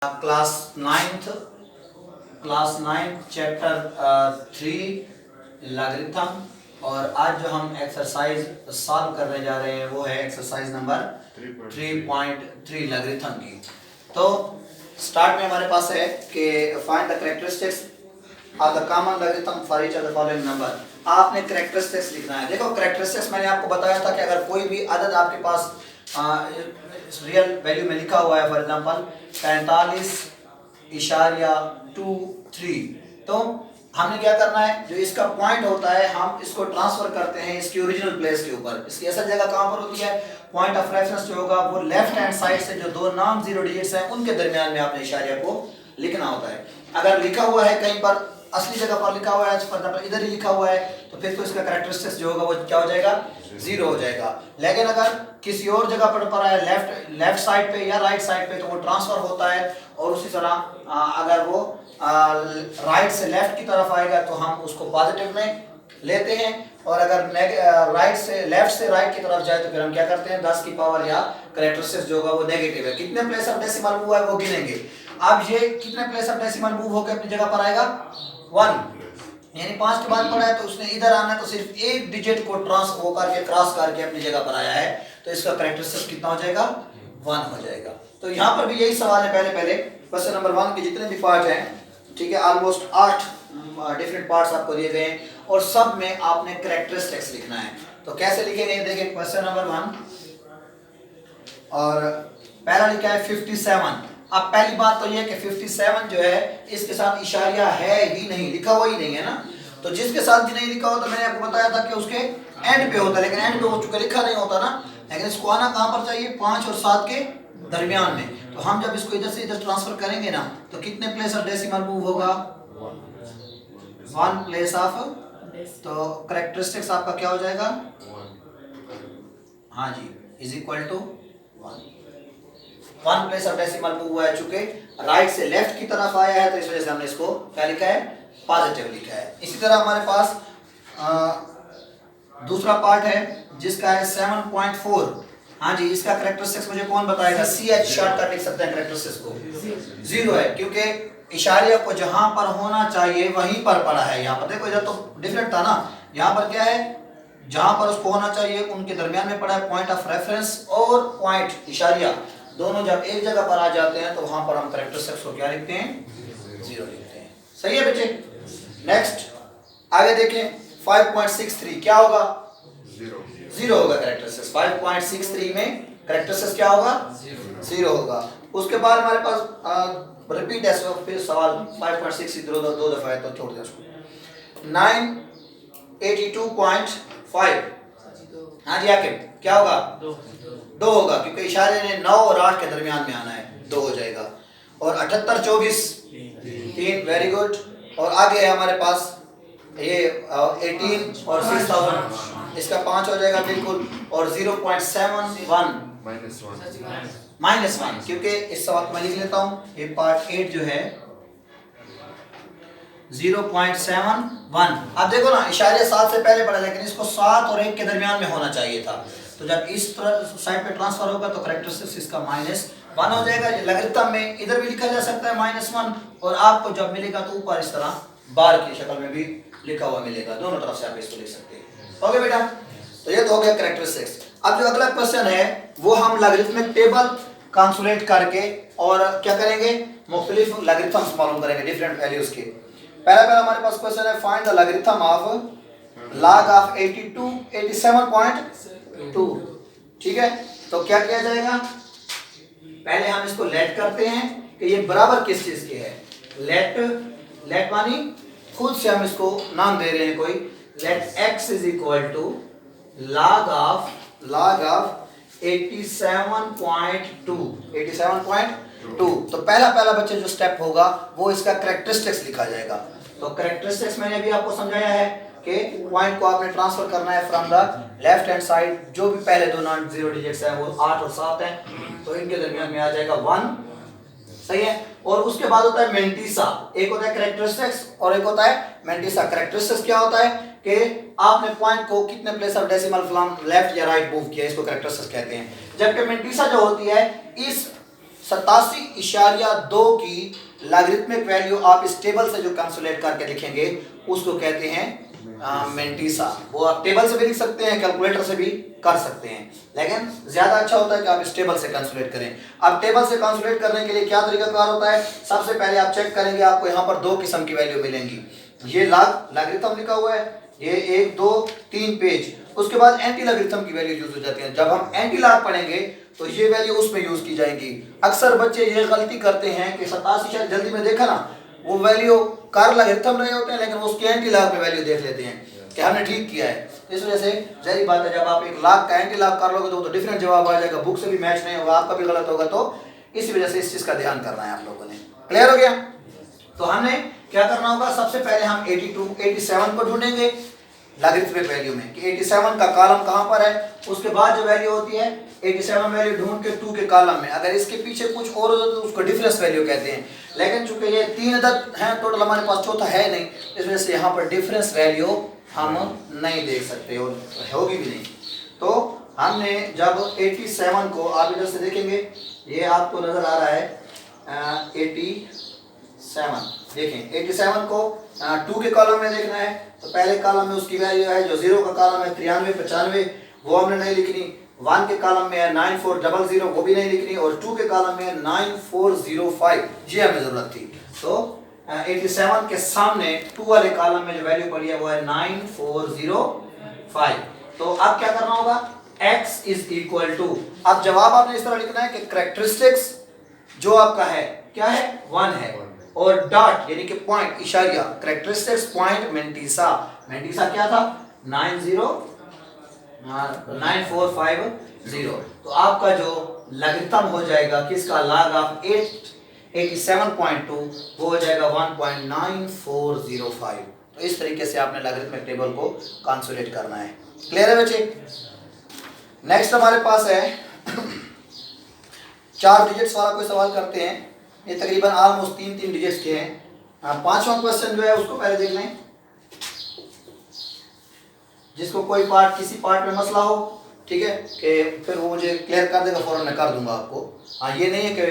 Class ninth chapter 3 logarithm. और आज जो हम एक्सरसाइज सॉल्व करने जा रहे हैं वो है एक्सरसाइज नंबर 3.3 लॉगरिथम की। तो स्टार्ट में हमारे पास है कि find the characteristics of the common logarithm for each of the following number. आपने कैरेक्टरिस्टिक्स लिखना है। देखो कैरेक्टरिस्टिक्स मैंने आपको बताया था कि अगर कोई भी अदद आपके पास रियल वैल्यू में लिखा हुआ है, फॉर एग्जांपल 45.23, तो हमने क्या करना है, जो इसका पॉइंट होता है हम इसको ट्रांसफर करते हैं इसकी ओरिजिनल प्लेस के ऊपर। इसकी असल जगह कहाँ पर होती है? पॉइंट ऑफ रेफरेंस जो होगा वो लेफ्ट हैंड साइड से जो दो नॉन जीरो डिजिट्स हैं उनके दरमियान में आपने इशारिया को लिखना होता है। अगर लिखा हुआ है कहीं पर असली जगह पर लिखा हुआ है, फॉर एग्जांपल इधर ही लिखा हुआ है, तो फिर तो इसका कैरेक्टरिस्टिक्स जो होगा वो क्या हो जाएगा? जीरो हो जाएगा। लेकिन अगर किसी और जगह पर है लेफ्ट साइड पे या राइट साइड पे, तो वो ट्रांसफर होता है। और उसी तरह अगर वो राइट से लेफ्ट की तरफ आएगा तो हम उसको पॉजिटिव में लेते हैं, और अगर राइट से लेफ्ट से राइट की तरफ जाए तो फिर हम क्या करते हैं 10 की पावर या कैरेक्टरिस्टिक्स जो होगा वो नेगेटिव है। कितने प्लेस ऑफ डेसिमल मूव है वो गिनेंगे। अब ये कितने प्लेस ऑफ डेसिमल मूव होकर अपनी जगह पर आएगा? 1, यानी 5 के बाद पड़ा है तो उसने इधर आना है, तो सिर्फ एक डिजिट को क्रॉस करके अपनी जगह पर आया है, तो इसका कैरेक्टरिस्टिक्स कितना हो जाएगा? 1 हो जाएगा। तो यहाँ पर भी यही सवाल है। पहले क्वेश्चन नंबर 1 के जितने भी पार्ट हैं, ठीक है, ऑलमोस्ट 8 डिफरेंट पार्ट्स आपको दिए गए हैं और सब में आपने कैरेक्टरिस्टिक्स लिखना है। तो कैसे लिखेंगे देखिए, क्वेश्चन नंबर 1 और पहला लिखा है 57। अब पहली बात तो ये कि 57 जो है इसके साथ इशारिया है ही नहीं, लिखा हुआ ही नहीं है ना। तो जिसके साथ भी नहीं लिखा हो, तो मैंने आपको बताया था कि उसके एंड पे होता है, लेकिन एंड पे हो चुका लिखा नहीं होता ना। लेकिन इसको आना कहाँ पर चाहिए? 5 और 7 के दरमियान में। तो हम जब इसको इधर से इधर ट्रांसफर करेंगे ना, तो कितने प्लेस ऑफ डेसिमल मूव होगा? 1 प्लेस ऑफ। तो कैरेक्टरिस्टिक्स आपका क्या हो जाएगा? हाँ जी, is equal to 1 place of decimal move हुआ है। चूंकि राइट से लेफ्ट की तरफ आया है तो इस वजह से हमने इसको क्या लिखा है? पॉजिटिव लिखा है। इसी तरह हमारे पास दूसरा पार्ट है जिसका है 7.4। हाँ जी, इसका कैरेक्टरिस्टिक्स मुझे कौन बताएगा? CH शॉर्टकट लिख सकते हैं कैरेक्टरिस्टिक्स को। 0 है, क्योंकि इशारे को जहां पर होना चाहिए वहीं पर पड़ा है। यहाँ पर देखो, इधर तो डिफरेंट था ना, यहाँ पर क्या है? जहां पर उसको होना चाहिए उनके दरमियान में पड़ा है। पॉइंट ऑफ रेफरेंस और पॉइंट इशारिया दोनों जब एक जगह पर आ जाते हैं तो वहां पर हम कैरेक्टरिस्टिक्स को क्या लिखते हैं? 0 लिखते हैं। सही है बच्चे? नेक्स्ट आगे देखें, 5.63 क्या होगा? 0 होगा कैरेक्टरिस्टिक्स। 5.63 में कैरेक्टरिस्टिक्स क्या होगा? 0 होगा। उसके बाद हमारे पास रिपीट है, फिर सवाल 5.6 दो दफा है तो छोड़ दें उसको। 982.5। हाँ जी आके क्या होगा? 2 होगा, क्योंकि इशारे ने 9 और 8 के दरमियान में आना है, 2 हो जाएगा। और 78.24 3, वेरी गुड। और आगे है हमारे पास ये 18 और 6000, इसका 5 हो जाएगा बिल्कुल। और 0.71 -1, क्योंकि इस सवाल को मैं लिख लेता हूँ। ये पार्ट 8 जो है 0.71। अब देखो ना, इशारे 7 से पहले पड़ा, लेकिन इसको 7 और 1 के दरमियान में होना चाहिए था। तो जब इस साइड पे ट्रांसफर होगा तो कैरेक्टरिस्टिक्स इसका -1 हो जाएगा। लॉगरिथम में इधर भी लिखा जा सकता है -1, और आपको जब मिलेगा तो ऊपर इस तरह बार की शक्ल में भी लिखा हुआ मिलेगा। दोनों तरफ से आप इसको लिख सकते हैं। ओके बेटा, तो ये तो हो गया कैरेक्टरिस्टिक्स। अब जो अगला क्वेश्चन है वो हम लॉगरिथमिक टेबल कंसोलेट करके और क्या करेंगे? मुख्तलिफ लॉगरिथम्स मालूम करेंगे डिफरेंट वैल्यूज के। पहला हमारे पास क्वेश्चन है, find the logarithm of log of 87.2। ठीक है, तो क्या किया जाएगा? पहले हम इसको लेट करते हैं कि ये बराबर किस चीज के है। लेट मानी खुद से हम इसको नाम दे रहे हैं कोई। Let x is equal to log of 87.2। तो पहला बच्चे जो स्टेप होगा वो इसका कैरेक्टरिस्टिक्स लिखा जाएगा। तो कैरेक्टरिस्टिक्स मैंने अभी आपको समझाया है कि पॉइंट को आपने ट्रांसफर करना है from the left hand side. जो भी पहले दो नॉन जीरो डिजिट्स हैं वो 8 और 7 हैं, तो इनके दरमियान में आ जाएगा 1। सही है। और उसके बाद होता है मेंटिसा। एक होता है कैरेक्टरिस्टिक्स और एक होता है मेंटिसा। कैरेक्टरिस्टिक्स क्या होता है कि आपने पॉइंट को कितने place of decimal from left या राइट मूव किया, इसको कैरेक्टरिस्टिक्स कहते हैं। जबकि मेंटिसा जो होती है इस 87.2 की लॉगरिथमिक वैल्यू आप इस टेबल से जो कैलकुलेट करके लिखेंगे उसको कहते हैं मेंटिसा। वो आप टेबल से भी लिख सकते हैं, कैलकुलेटर से भी कर सकते हैं, लेकिन ज्यादा अच्छा होता है कि आप इस टेबल से कैलकुलेट करें। अब टेबल से कैलकुलेट करने के लिए क्या तरीका कार होता है, सबसे पहले आप चेक करेंगे, आपको यहाँ पर दो किस्म की वैल्यू मिलेंगी। ये लॉगरिथम लिखा हुआ है, ये 1 2 3 पेज। उसके बाद एंटी लॉगरिथम की वैल्यू यूज हो जाती है। जब हम एंटी लॉग पढ़ेंगे तो ये वैल्यू उसमें यूज की जाएंगी। अक्सर बच्चे ये गलती करते हैं कि 87 जल्दी में देखा ना, वो वैल्यू कार लॉगरिथम रहे होते हैं लेकिन उसके एंटी लॉग में वैल्यू देख लेते हैं कि हमने ठीक किया है। इस वजह से जाहिर बात है, जब आप एक लाख का एंटी लॉग कर लोगे तो डिफरेंट जवाब आ जाएगा, बुक से भी मैच नहीं होगा, आपका भी गलत होगा। तो इसी वजह से इस चीज का ध्यान करना है आप लोगों ने। क्लियर हो गया? तो हमने क्या करना होगा, सबसे पहले हम 87 को ढूंढेंगे लॉगरिथमिक वैल्यू में कि 87 का कॉलम कहां पर है। उसके बाद जो वैल्यू होती है 87 वैल्यू ढूंढ के 2 के कॉलम में, अगर इसके पीछे कुछ और हो तो उसको डिफरेंस वैल्यू कहते हैं। लेकिन चूंकि ये 3 अदद हैं टोटल, हमारे पास चौथा है नहीं, इस वजह से यहाँ पर डिफरेंस वैल्यू हम नहीं देख सकते और होगी भी नहीं। तो हमने जब 87 को आप इधर से देखेंगे, ये आपको नजर आ रहा है 87, देखें 87 को 2 के कॉलम में देखना है तो पहले कॉलम में उसकी वैल्यू है, जो 0 का कॉलम है 93 95, वो हमने नहीं लिखनी। 1 के कॉलम में है 9400, वो भी नहीं लिखनी। और 2 के कॉलम में है 9405, ये हमें जरूरत थी। तो 87 के सामने 2 वाले कॉलम में जो वैल्यू पड़ी है वो है 9405। तो अब क्या करना होगा, x इज इक्वल टू, अब जवाब आपने इस तरह लिखना है कि कैरेक्टरिस्टिक्स जो आपका है क्या है, 1 है, और डॉट यानी कि पॉइंट इशारिया, कैरेक्टरिस्टिक्स पॉइंट मेंटिसा क्या था 9450। तो आपका जो लॉगरिथम हो जाएगा किसका, log ऑफ 87.2, वो हो जाएगा 1.9405। तो इस तरीके से आपने लॉगरिथमिक टेबल को कैलकुलेट करना है। क्लियर है बच्चे? नेक्स्ट हमारे पास है 4 डिजिट्स वाला कोई सवाल करते हैं। ये तकरीबन ऑलमोस्ट 3 डिजिट्स के हैं। 5वां क्वेश्चन जो है उसको पहले देख लें। जिसको कोई पार्ट किसी पार्ट में मसला हो, ठीक है, कि फिर वो मुझे क्लियर कर देगा, फौरन मैं कर दूंगा आपको। हाँ, ये नहीं है कि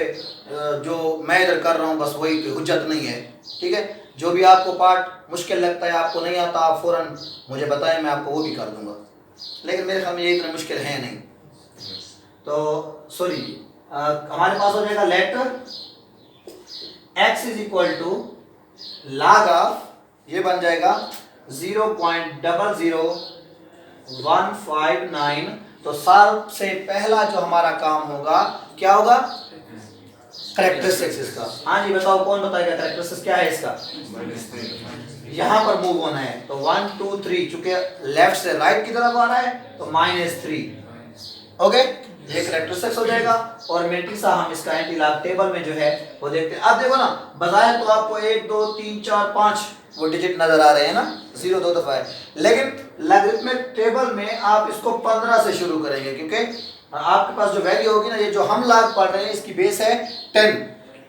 जो मैं इधर कर रहा हूँ बस वही हुज्जत नहीं है, ठीक है। जो भी आपको पार्ट मुश्किल लगता है, आपको नहीं आता, आप फौरन मुझे बताएं, मैं आपको वो भी कर दूंगा। लेकिन मेरे ख्याल में ये इतना मुश्किल है नहीं। तो सॉरी, हमारे पास हो जाएगा let x is equal to log of, ये बन जाएगा 0.00159। तो सबसे पहला जो हमारा काम होगा क्या होगा, कैरेक्टरिस्टिक्स इसका। हाँ जी बताओ, कौन बताएगा कैरेक्टरिस्टिक्स क्या है इसका? यहाँ पर मूव होना है तो 1 2 3, चूंकि लेफ्ट से राइट की तरफ आ रहा है तो -3। ओके, ये कैरेक्टरिस्टिक्स हो जाएगा। और मेंटिसा हम इसका एंटी लॉग टेबल में जो है वो देखते हैं। अब देखो ना, बजाय तो आपको 1 2 3 4 5 वो डिजिट नजर आ रहे हैं ना, 0 2 दफा है, लेकिन लॉगरिथमिक टेबल में आप इसको 15 से शुरू करेंगे, क्योंकि आपके पास जो वैल्यू होगी ना, ये जो हम लॉग पढ़ रहे हैं इसकी बेस है 10।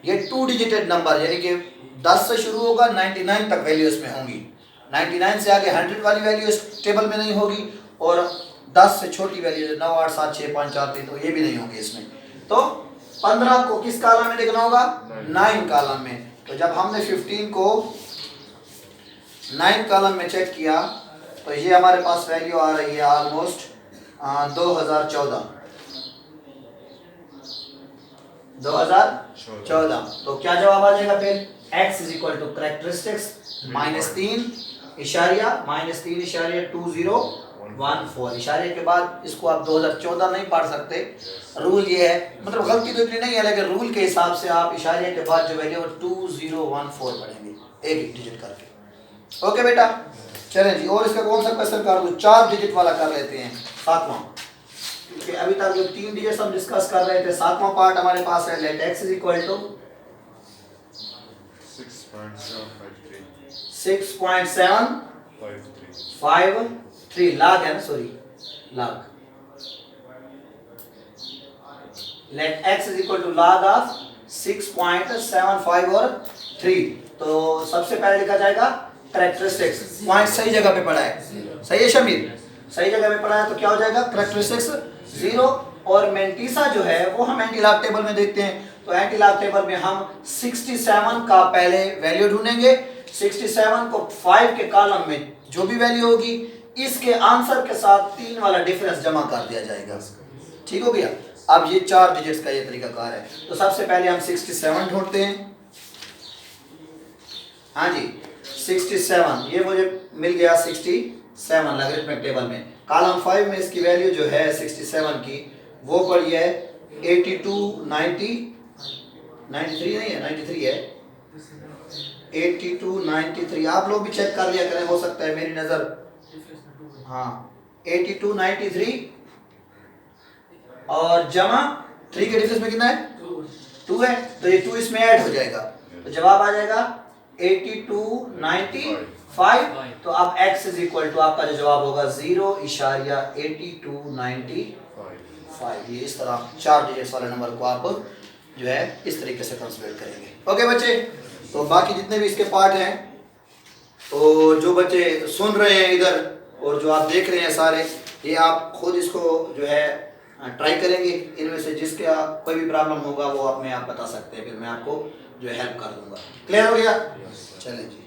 ये 2 डिजिटेड नंबर, यानी कि 10 से शुरू होगा, 99 तक वैल्यू इसमें होंगी। 99 से आगे 100 वाली वैल्यू इस टेबल में नहीं होगी, और 10 से छोटी वैल्यू 9 8 7 6 5 4 3, तो ये भी नहीं होगी इसमें। तो 15 को किस कॉलम में लिखना होगा, 9 कॉलम में। तो जब हमने 15 को 9 कॉलम में चेक किया तो ये हमारे पास वैल्यू आ रही है ऑलमोस्ट 2014। तो क्या जवाब आ जाएगा फिर, x is equal to characteristics -3 इशारिया -3.2014 इशारे के बाद इसको आप 2014 नहीं पढ़ सकते। रूल ये है, मतलब गलती तो इतनी नहीं है, लेकिन रूल के हिसाब से आप इशारे के बाद जो वैल्यू 2014 पढ़ेंगे, एक डिजिट करके। ओके बेटा, चलें जी। और इसका कौन सा क्वेश्चन कर दूं, 4 डिजिट वाला कर लेते हैं, 7वां, क्योंकि अभी तक जो 3 डिजिट्स हम डिस्कस कर रहे थे, 7वां पार्ट हमारे पास है। Let x is equal to 6.753 log है ना, sorry log। Let x is equal to log of 6.753। तो सबसे पहले लिखा जाएगा कैरेक्टरिस्टिक्स, पॉइंट सही जगह पे पड़ा है, सही है शमीर, सही जगह पे पड़ा है। तो क्या हो जाएगा, कैरेक्टरिस्टिक्स 0। और मेंटिसा जो है वो हम एंटी लॉग टेबल में देखते हैं, तो एंटी लॉग टेबल में हम 67 का पहले वैल्यू ढूंढेंगे। 67 को 5 के कॉलम में जो भी वैल्यू होगी इसके आंसर के साथ 3 वाला डिफरेंस जमा कर दिया जाएगा। ठीक हो गया। अब ये 4 डिजिट्स का ये तरीकाकार है। तो सबसे पहले हम 67 ढूंढते हैं। हाँ जी 67, ये मुझे मिल गया 67 लॉगरिथमिक टेबल में। कॉलम 5 में इसकी वैल्यू जो है 67 की वो पड़ी है 82 90 93 नहीं है 93 है 82 93। आप लोग भी चेक कर लिया करें, हो सकता है मेरी नजर, हाँ 82 93 और जमा 3 के डिफरेंस में कितना है 2 है, तो ये 2 इसमें ऐड हो जाएगा तो जवाब आ जाएगा 82 95। तो अब x इज इक्वल टू आपका जो जवाब होगा 0.82 95। ये इस तरह 4 डिजिट्स वाले नंबर को आप जो है इस तरीके से कंसीडर करेंगे। ओके बच्चे, तो बाकी जितने भी इसके पार्ट हैं, तो जो बच्चे सुन रहे हैं इधर और जो आप देख रहे हैं सारे, ये आप खुद इसको जो है ट्राई करेंगे। इनमें से जिसके कोई भी प्रॉब्लम होगा वो आप बता सकते हैं, फिर मैं आपको जो हेल्प कर दूंगा। क्लियर हो गया? चलें जी।